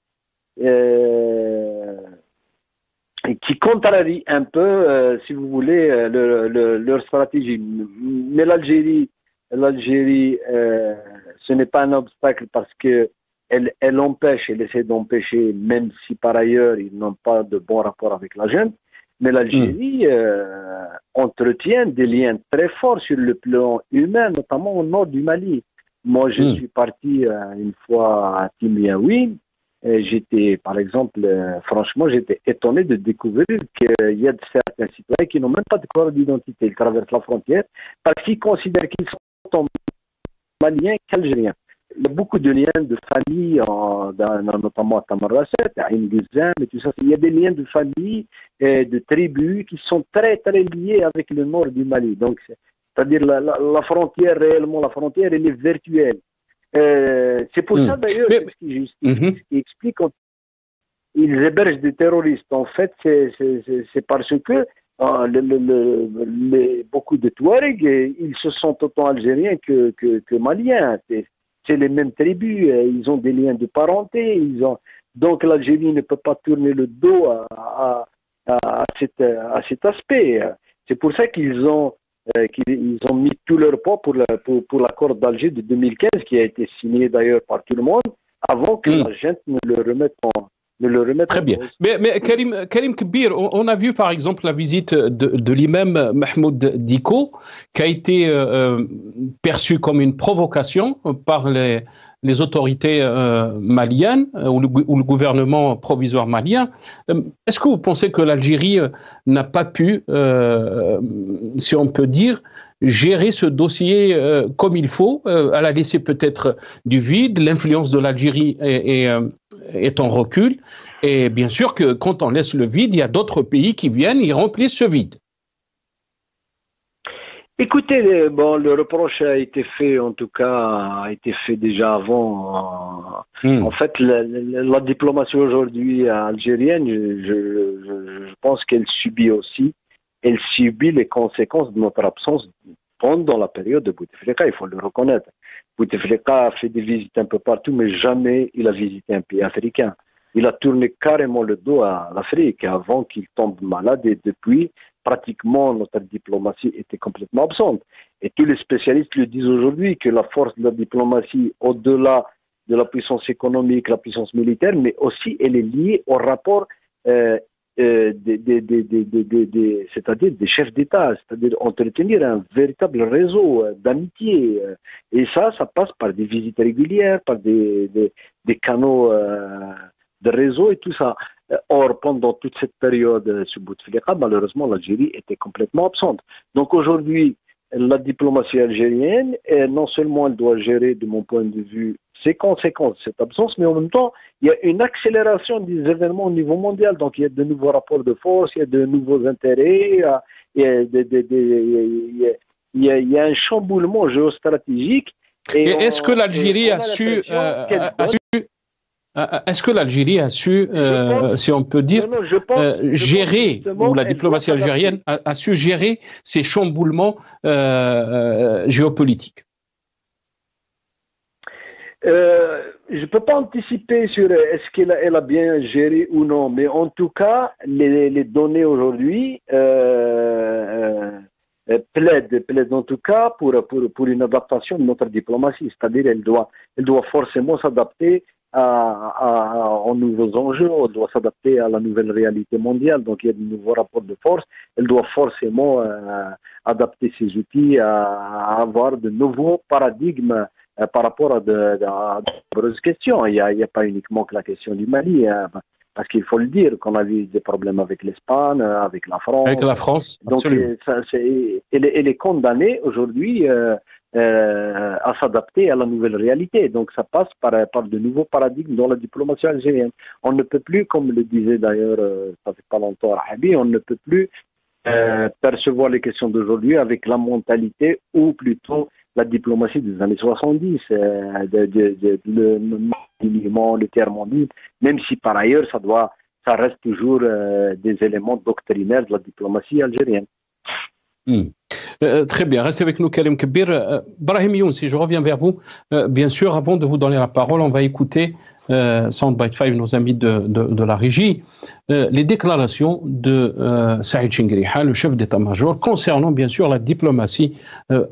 qui contrarie un peu, si vous voulez, leur stratégie. Mais l'Algérie, ce n'est pas un obstacle parce que elle essaie d'empêcher, même si par ailleurs ils n'ont pas de bon rapport avec la junte. Mais l'Algérie entretient des liens très forts sur le plan humain, notamment au nord du Mali. Moi, je suis parti une fois à Timiaoui. J'étais, par exemple, franchement, j'étais étonné de découvrir qu'il y a certains citoyens qui n'ont même pas de carte d'identité. Ils traversent la frontière parce qu'ils considèrent qu'ils sont maliens qu'algériens. Il y a beaucoup de liens de famille, notamment à Tamarrasset, à Ingizam et tout ça. Il y a des liens de famille et de tribus qui sont très, très liés avec le nord du Mali. Donc, c'est-à-dire la frontière, réellement, la frontière, elle est virtuelle. C'est pour ça, d'ailleurs, ce qui explique qu'ils hébergent des terroristes. En fait, c'est parce que beaucoup de Touaregs, ils se sentent autant algériens que maliens. C'est les mêmes tribus, ils ont des liens de parenté, donc l'Algérie ne peut pas tourner le dos à cet aspect. C'est pour ça qu'ils ont mis tout leur poids pour l'accord d'Alger de 2015, qui a été signé d'ailleurs par tout le monde, avant que la junte ne le remette en... Très bien. Mais Karim Kbir, on a vu par exemple la visite de l'imam Mahmoud Dicko, qui a été perçue comme une provocation par les autorités maliennes ou le gouvernement provisoire malien. Est-ce que vous pensez que l'Algérie n'a pas pu, si on peut dire, gérer ce dossier comme il faut? Elle a laissé peut-être du vide, l'influence de l'Algérie est en recul, et bien sûr que quand on laisse le vide, il y a d'autres pays qui viennent, ils remplissent ce vide. Écoutez, le reproche a été fait, en tout cas, a été fait déjà avant. En fait, la diplomatie aujourd'hui algérienne, je pense qu'elle subit les conséquences de notre absence pendant la période de Bouteflika, il faut le reconnaître. Bouteflika a fait des visites un peu partout, mais jamais il a visité un pays africain. Il a tourné carrément le dos à l'Afrique avant qu'il tombe malade, et depuis, pratiquement, notre diplomatie était complètement absente. Et tous les spécialistes le disent aujourd'hui, que la force de la diplomatie, au-delà de la puissance économique, la puissance militaire, mais aussi elle est liée au rapport c'est-à-dire des chefs d'État, c'est-à-dire entretenir un véritable réseau d'amitié. Et ça passe par des visites régulières, par des canaux de réseau et tout ça. Or, pendant toute cette période sous Bouteflika, malheureusement, l'Algérie était complètement absente. Donc aujourd'hui, la diplomatie algérienne, non seulement elle doit gérer, de mon point de vue, ces conséquences de cette absence, mais en même temps, il y a une accélération des événements au niveau mondial. Donc, il y a de nouveaux rapports de force, il y a de nouveaux intérêts, il y a un chamboulement géostratégique. Et est-ce que l'Algérie a su... Est-ce que l'Algérie a su, si on peut dire, gérer, ou la diplomatie algérienne a su gérer ces chamboulements géopolitiques? Je ne peux pas anticiper sur est-ce qu'elle a bien géré ou non, mais en tout cas, les données aujourd'hui plaident en tout cas pour une adaptation de notre diplomatie, c'est-à-dire elle doit forcément s'adapter aux nouveaux enjeux, elle doit s'adapter à la nouvelle réalité mondiale, donc il y a de nouveaux rapports de force, elle doit forcément adapter ses outils à avoir de nouveaux paradigmes par rapport à de nombreuses questions. Il n'y a pas uniquement que la question du Mali, hein, parce qu'il faut le dire qu'on a eu des problèmes avec l'Espagne, avec la France. Avec la France, donc elle est condamnée aujourd'hui à s'adapter à la nouvelle réalité. Donc ça passe par de nouveaux paradigmes dans la diplomatie algérienne. On ne peut plus, comme le disait d'ailleurs, ça fait pas longtemps Rahabi, on ne peut plus percevoir les questions d'aujourd'hui avec la mentalité ou plutôt la diplomatie des années 70, le tiers-mondisme, même si par ailleurs ça reste toujours des éléments doctrinaires de la diplomatie algérienne. Très bien, restez avec nous Karim Kebir. Brahim Younsi, je reviens vers vous. Bien sûr, avant de vous donner la parole, on va écouter Soundbite 5, nos amis de la régie, les déclarations de Saïd Chinguiriha, le chef d'état-major, concernant bien sûr la diplomatie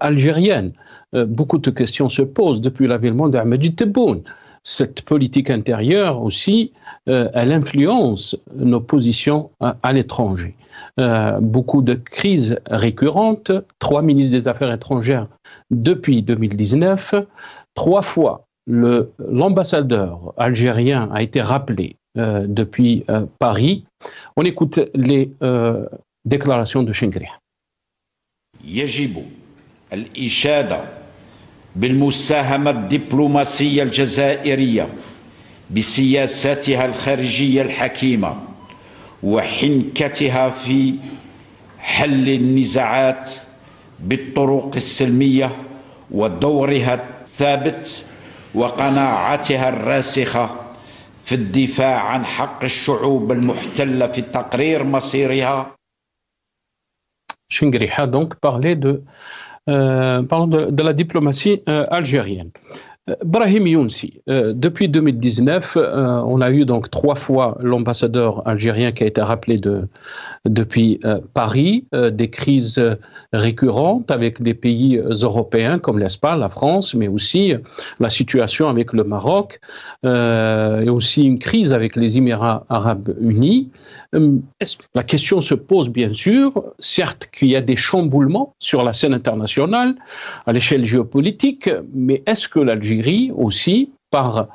algérienne. Beaucoup de questions se posent depuis l'avènement d'Ahmed Tebboune. Cette politique intérieure aussi, elle influence nos positions à l'étranger. Beaucoup de crises récurrentes, 3 ministres des Affaires étrangères depuis 2019, 3 fois l'ambassadeur algérien a été rappelé depuis Paris. On écoute les déclarations de Chinguiriha. يجب الإشادة بالمساهمة الدبلوماسية الجزائرية بسياساتها الخارجية الحكيمة وحنكتها في حل النزاعات بالطرق السلمية ودورها الثابت وقناعتها الراسخة في الدفاع عن حق الشعوب المحتلة في تقرير مصيرها. Chinguiriha donc parlait de la diplomatie algérienne. Brahim Younsi, depuis 2019, on a eu donc 3 fois l'ambassadeur algérien qui a été rappelé depuis Paris, des crises récurrentes avec des pays européens comme l'Espagne, la France, mais aussi la situation avec le Maroc, et aussi une crise avec les Émirats arabes unis. La question se pose bien sûr, certes qu'il y a des chamboulements sur la scène internationale, à l'échelle géopolitique, mais est-ce que l'Algérie aussi, par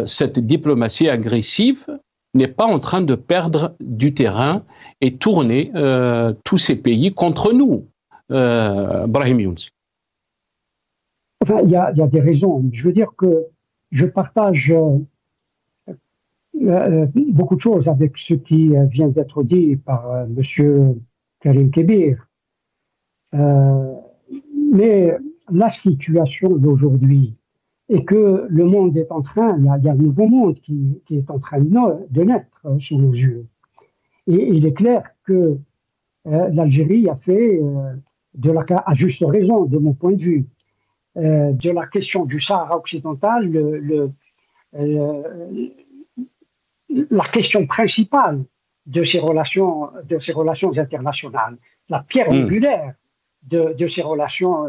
cette diplomatie agressive, n'est pas en train de perdre du terrain et tourner tous ces pays contre nous, Brahim Younsi? Enfin, il y a des raisons. Je veux dire que je partage beaucoup de choses avec ce qui vient d'être dit par M. Karim Kebir. Mais la situation d'aujourd'hui est que le monde est en train, il y a un nouveau monde qui est en train de naître sous nos yeux. Et il est clair que l'Algérie a fait, à juste raison, de mon point de vue, de la question du Sahara occidental, la question principale de ces relations internationales, la pierre angulaire de ces relations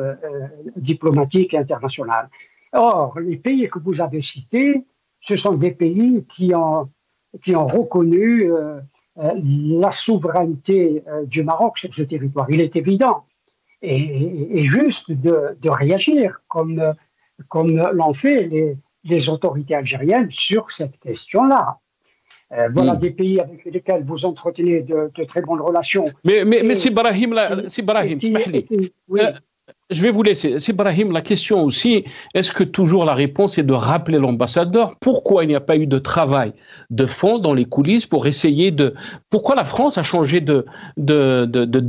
diplomatiques et internationales. Or, les pays que vous avez cités, ce sont des pays qui ont reconnu la souveraineté du Maroc sur ce territoire. Il est évident et juste de réagir comme l'ont fait les autorités algériennes sur cette question-là. Voilà des pays avec lesquels vous entretenez de très bonnes relations. Mais si Brahim, je vais vous laisser. Si Brahim, la question aussi, est-ce que toujours la réponse est de rappeler l'ambassadeur? Pourquoi il n'y a pas eu de travail de fond dans les coulisses pour essayer de... Pourquoi la France a changé de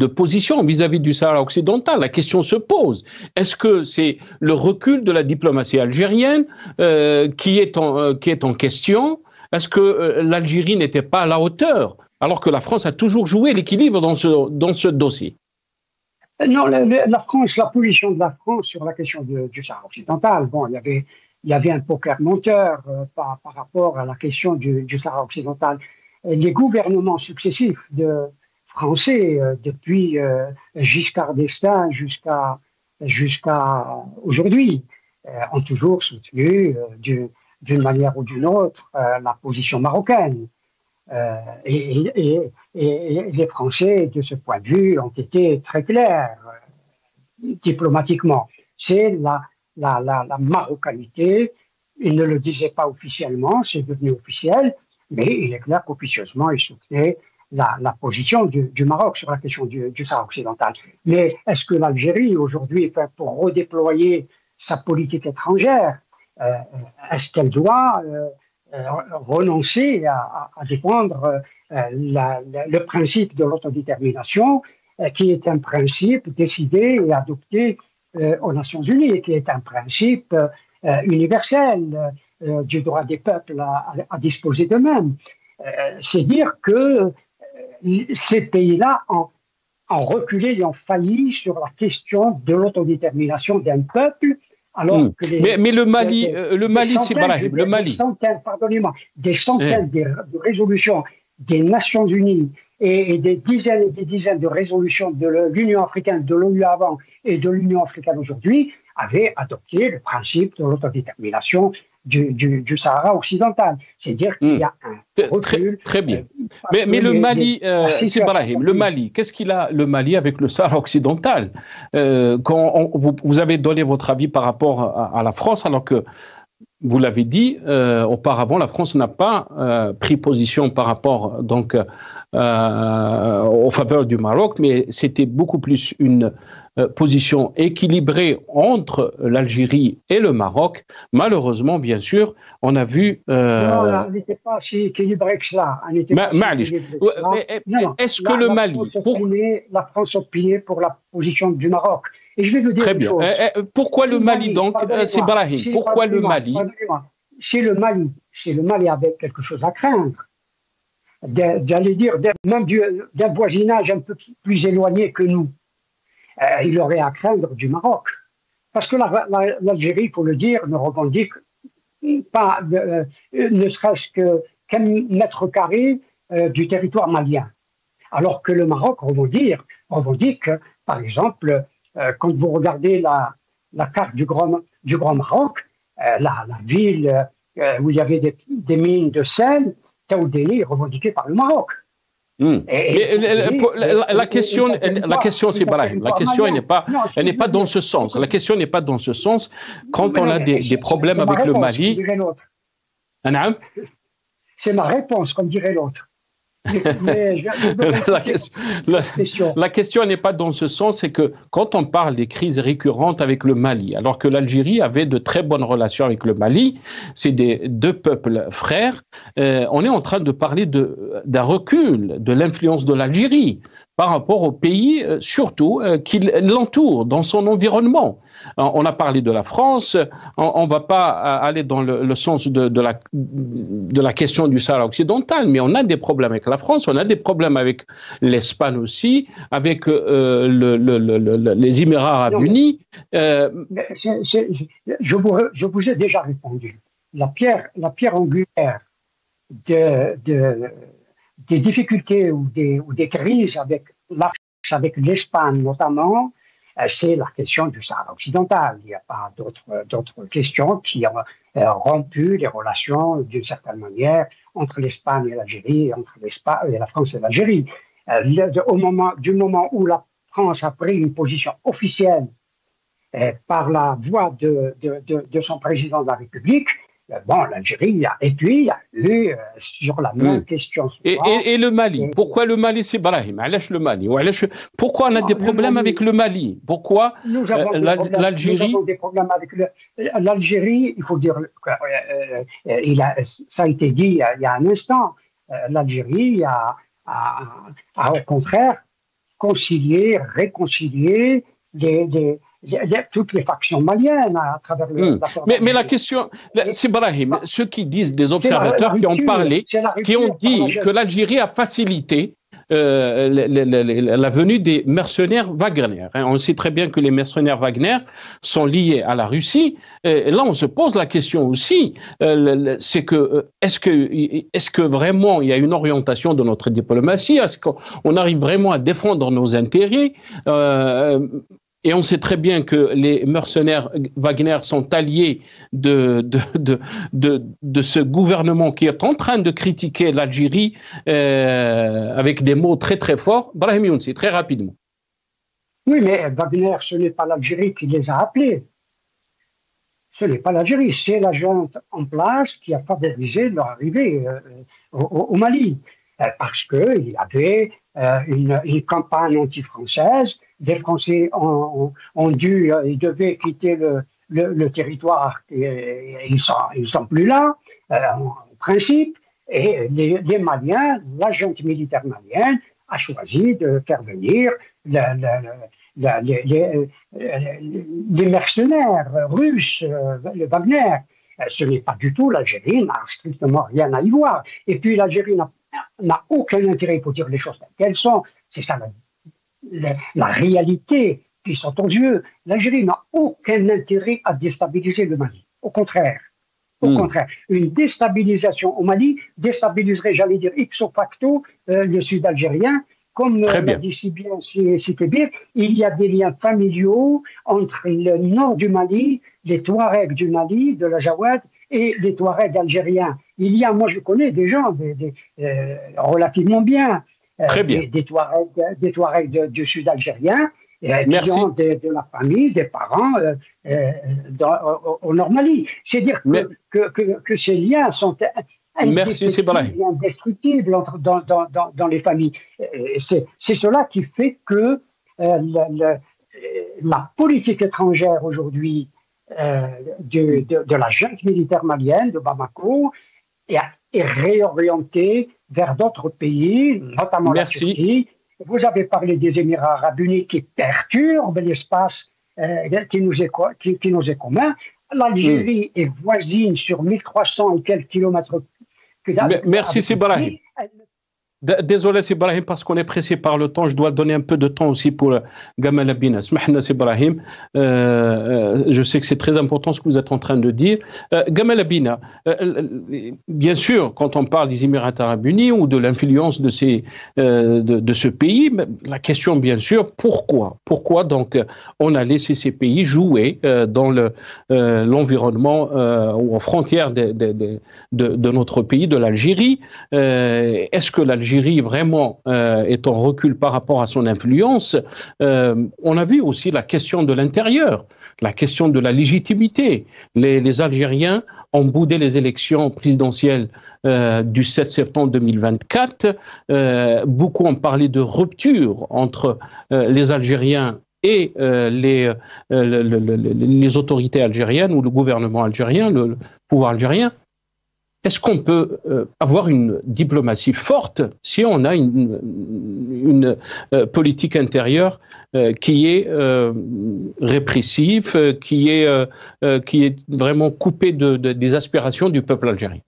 position vis-à-vis du Sahara occidental? La question se pose. Est-ce que c'est le recul de la diplomatie algérienne qui est en question? Est-ce que l'Algérie n'était pas à la hauteur, alors que la France a toujours joué l'équilibre dans ce dossier? Non, la position de la France sur la question du Sahara occidental, bon, il y avait un poker monteur par rapport à la question du Sahara occidental. Les gouvernements successifs français, depuis Giscard d'Estaing jusqu'à aujourd'hui, ont toujours soutenu d'une manière ou d'une autre la position marocaine. Et les Français, de ce point de vue, ont été très clairs diplomatiquement. C'est la marocanité. Ils ne le disaient pas officiellement, c'est devenu officiel. Mais il est clair qu'officieusement, il soutenait la position du Maroc sur la question du Sahara occidental. Mais est-ce que l'Algérie, aujourd'hui, pour redéployer sa politique étrangère, est-ce qu'elle doit renoncer à défendre le principe de l'autodétermination, qui est un principe décidé et adopté aux Nations Unies, et qui est un principe universel du droit des peuples à disposer d'eux-mêmes. C'est dire que ces pays-là ont reculé et ont failli sur la question de l'autodétermination d'un peuple, alors que mais le Mali, c'est Brahim, le Mali. Des centaines de résolutions des Nations Unies et des dizaines de résolutions de l'Union africaine, de l'ONU avant et de l'Union africaine aujourd'hui avaient adopté le principe de l'autodétermination du Sahara occidental. C'est-à-dire qu'il y a un recul. Très bien. Mais le Mali, c'est Brahim, le Mali, qu'est-ce qu'il a, le Mali, avec le Sahara occidental? Quand vous avez donné votre avis par rapport à la France, alors que, vous l'avez dit, auparavant, la France n'a pas pris position par rapport donc aux faveurs du Maroc, mais c'était beaucoup plus une position équilibrée entre l'Algérie et le Maroc. Malheureusement, bien sûr, on a vu... Non, elle n'était pas si équilibrée que cela. Est-ce que le Mali... La France opinait pour la position du Maroc. Et je vais vous dire très bien. Pourquoi le Mali, donc, c'est Brahim? Pourquoi le Mali? Si le Mali avait quelque chose à craindre, j'allais dire, même d'un voisinage un peu plus éloigné que nous, il aurait à craindre du Maroc. Parce que l'Algérie, il faut le dire, ne revendique pas, ne serait-ce qu'un mètre carré du territoire malien. Alors que le Maroc revendique, par exemple, quand vous regardez la carte du Grand Maroc, la ville où il y avait des mines de sel, Taoudéni est revendiquée par le Maroc. La question, c'est Brahim. La question, elle n'est pas dans ce sens. La question n'est pas dans ce sens. Quand on a des problèmes avec le Mali. C'est ma réponse, comme dirait l'autre. La question n'est pas dans ce sens, c'est que quand on parle des crises récurrentes avec le Mali, alors que l'Algérie avait de très bonnes relations avec le Mali, c'est des deux peuples frères, on est en train de parler d'un recul de l'influence de l'Algérie par rapport aux pays, surtout, qui l'entourent dans son environnement. On a parlé de la France, on ne va pas aller dans le sens de la question du Sahara occidental, mais on a des problèmes avec la France, on a des problèmes avec l'Espagne aussi, avec les Émirats arabes unis. Je vous ai déjà répondu. La pierre angulaire des difficultés ou des crises avec l'Espagne notamment, c'est la question du Sahara occidental. Il n'y a pas d'autres questions qui ont rompu les relations d'une certaine manière entre l'Espagne et l'Algérie, entre l'Espagne et la France et l'Algérie. Du moment où la France a pris une position officielle par la voix de son président de la République, l'Algérie a eu sur la même question. Et le Mali, pourquoi le Mali, c'est Brahim? Le Mali. Pourquoi on a des problèmes avec le Mali? Pourquoi l'Algérie? Nous avons des problèmes avec l'Algérie, il faut dire, ça a été dit il y a un instant, l'Algérie a au contraire réconcilié toutes les factions maliennes à travers mais la question, c'est Brahim, ceux qui disent, des observateurs qui ont parlé, qui ont dit que l'Algérie a facilité la venue des mercenaires Wagner. On sait très bien que les mercenaires Wagner sont liés à la Russie. Et là, on se pose la question aussi, c'est que est-ce que vraiment il y a une orientation de notre diplomatie? Est-ce qu'on arrive vraiment à défendre nos intérêts? Et on sait très bien que les mercenaires Wagner sont alliés de ce gouvernement qui est en train de critiquer l'Algérie avec des mots très très forts. Brahim Younsi, très rapidement. Oui, mais Wagner, ce n'est pas l'Algérie qui les a appelés. ce n'est pas l'Algérie, c'est la junte en place qui a favorisé leur arrivée au Mali. Parce qu'il y avait une campagne anti-française, des Français ils devaient quitter le territoire et ils sont plus là, en principe, et les Maliens, la junte militaire malienne a choisi de faire venir les mercenaires russes, le Wagner. Ce n'est pas du tout, l'Algérie n'a strictement rien à y voir. Et puis l'Algérie n'a aucun intérêt, il faut dire les choses telles qu'elles sont. C'est ça la réalité qui sont aux yeux. L'Algérie n'a aucun intérêt à déstabiliser le Mali. Au contraire. Au contraire, une déstabilisation au Mali déstabiliserait, j'allais dire, ipso facto, le sud algérien. Comme l'a dit si bien Sikebir, il y a des liens familiaux entre le nord du Mali, les Touaregs du Mali, de la Jawad, et les Touaregs algériens. Moi je connais des gens relativement bien, des Touaregs du sud algérien, qui ont de la famille, des parents au nord Mali. C'est-à-dire que ces liens sont indestructible dans les familles. C'est cela qui fait que la politique étrangère aujourd'hui de la junte militaire malienne, de Bamako, est réorientée vers d'autres pays, notamment la Turquie. Vous avez parlé des Émirats arabes unis qui perturbent l'espace qui nous est commun. L'Algérie est voisine sur 1300 et quelques kilomètres. Merci Sibrahim. Désolé Sibrahim parce qu'on est pressé par le temps, je dois donner un peu de temps aussi pour Gamal Abina. Smahna Sibrahim, je sais que c'est très important ce que vous êtes en train de dire. Gamal Abina, bien sûr, quand on parle des Émirats arabes unis ou de l'influence de ce pays, la question bien sûr, pourquoi donc on a laissé ces pays jouer dans l'environnement ou aux frontières de notre pays, de l'Algérie. Est-ce que l'Algérie vraiment est en recul par rapport à son influence? On a vu aussi la question de l'intérieur, la question de la légitimité. Les Algériens ont boudé les élections présidentielles du 7 septembre 2024. Beaucoup ont parlé de rupture entre les Algériens et les autorités algériennes ou le gouvernement algérien, le pouvoir algérien. Est-ce qu'on peut avoir une diplomatie forte si on a une politique intérieure qui est répressive, qui est vraiment coupée des aspirations du peuple algérien?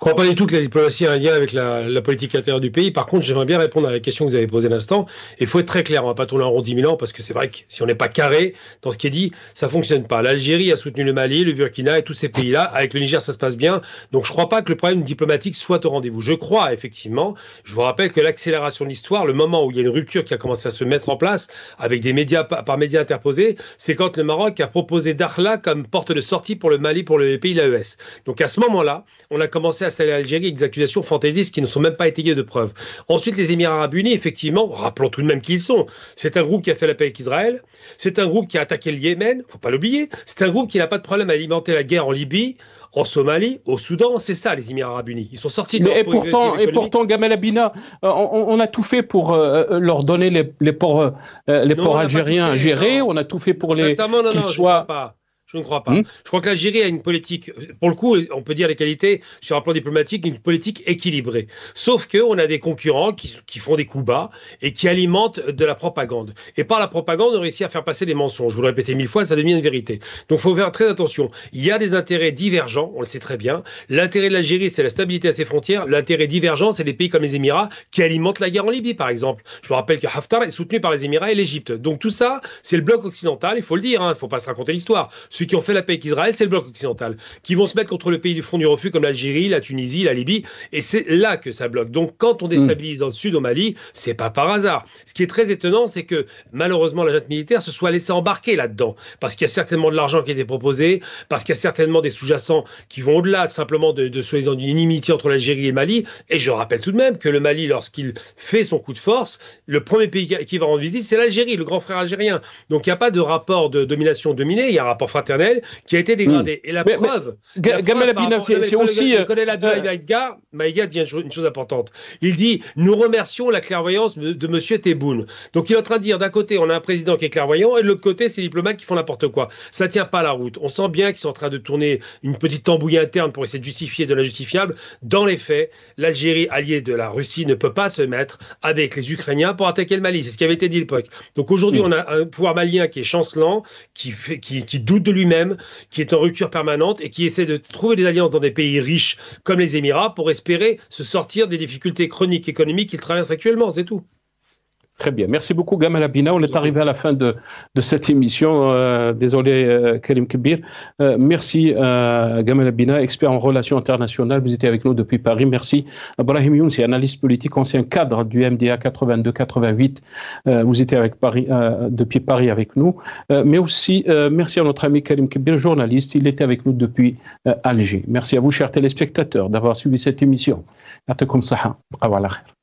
Je ne crois pas du tout que la diplomatie a un lien avec la politique intérieure du pays. Par contre, j'aimerais bien répondre à la question que vous avez posée à l'instant. Il faut être très clair, on ne va pas tourner en rond 10 000 ans, parce que c'est vrai que si on n'est pas carré dans ce qui est dit, ça ne fonctionne pas. L'Algérie a soutenu le Mali, le Burkina et tous ces pays-là. Avec le Niger, ça se passe bien. Donc je ne crois pas que le problème diplomatique soit au rendez-vous. Je crois, effectivement, je vous rappelle que l'accélération de l'histoire, le moment où il y a une rupture qui a commencé à se mettre en place, avec des médias, par médias interposés, c'est quand le Maroc a proposé Dakhla comme porte de sortie pour le Mali, pour les pays de l'AES. Donc à ce moment-là, on a commencé à s'aller à l'Algérie avec des accusations fantaisistes qui ne sont même pas étayées de preuves. Ensuite, les Émirats arabes unis, effectivement, rappelons tout de même qui ils sont. C'est un groupe qui a fait la paix avec Israël, c'est un groupe qui a attaqué le Yémen, il ne faut pas l'oublier, c'est un groupe qui n'a pas de problème à alimenter la guerre en Libye, en Somalie, au Soudan, c'est ça les Émirats arabes unis. Ils sont sortis de et pourtant, Gamal Abina, on a tout fait pour leur donner les ports algériens à gérer, on a tout fait pour qu'ils soient... Je ne crois pas. Je crois que l'Algérie a une politique, pour le coup, on peut dire les qualités sur un plan diplomatique, une politique équilibrée. Sauf qu'on a des concurrents qui font des coups bas et qui alimentent de la propagande. Et par la propagande, on réussit à faire passer des mensonges. Je vous le répétais 1000 fois, ça devient une vérité. Donc il faut faire très attention. Il y a des intérêts divergents, on le sait très bien. L'intérêt de l'Algérie, c'est la stabilité à ses frontières. L'intérêt divergent, c'est des pays comme les Émirats qui alimentent la guerre en Libye, par exemple. Je vous rappelle que Haftar est soutenu par les Émirats et l'Égypte. Donc tout ça, c'est le bloc occidental, il faut le dire, il ne faut pas se raconter l'histoire. Ceux qui ont fait la paix avec Israël, c'est le bloc occidental, qui vont se mettre contre le pays du front du refus comme l'Algérie, la Tunisie, la Libye, et c'est là que ça bloque. Donc quand on déstabilise dans le sud au Mali, c'est pas par hasard. Ce qui est très étonnant, c'est que malheureusement la junte militaire se soit laissée embarquer là-dedans, parce qu'il y a certainement de l'argent qui a été proposé, parce qu'il y a certainement des sous-jacents qui vont au-delà simplement de soi-disant d'une inimitié entre l'Algérie et le Mali. Et je rappelle tout de même que le Mali, lorsqu'il fait son coup de force, le premier pays qui va rendre visite, c'est l'Algérie, le grand frère algérien. Donc il n'y a pas de rapport de domination-dominée, il y a un rapport fraternel. fraternelle qui a été dégradée. Et la preuve... Gamal Abina, c'est aussi... Je connais Maïga dit une chose importante. Il dit, nous remercions la clairvoyance de M. Tebboune. Donc il est en train de dire, d'un côté, on a un président qui est clairvoyant, et de l'autre côté, c'est les diplomates qui font n'importe quoi. Ça ne tient pas la route. On sent bien qu'ils sont en train de tourner une petite tambouille interne pour essayer de justifier de l'injustifiable. Dans les faits, l'Algérie, alliée de la Russie, ne peut pas se mettre avec les Ukrainiens pour attaquer le Mali. C'est ce qui avait été dit à l'époque. Donc aujourd'hui, on a un pouvoir malien qui est chancelant, qui doute de lui-même, qui est en rupture permanente et qui essaie de trouver des alliances dans des pays riches comme les Émirats pour espérer se sortir des difficultés chroniques économiques qu'il traverse actuellement. C'est tout. Très bien. Merci beaucoup, Gamal Abina. On est arrivé à la fin de cette émission. Désolé, Karim Kbir. Merci, Gamal Abina, expert en relations internationales. Vous étiez avec nous depuis Paris. Merci. Brahim Younsi, analyste politique, ancien cadre du MDA 82-88. Vous étiez depuis Paris avec nous. Mais aussi, merci à notre ami Karim Kbir, journaliste. Il était avec nous depuis Alger. Merci à vous, chers téléspectateurs, d'avoir suivi cette émission. Yatakoum saha. Bqaw ala khair.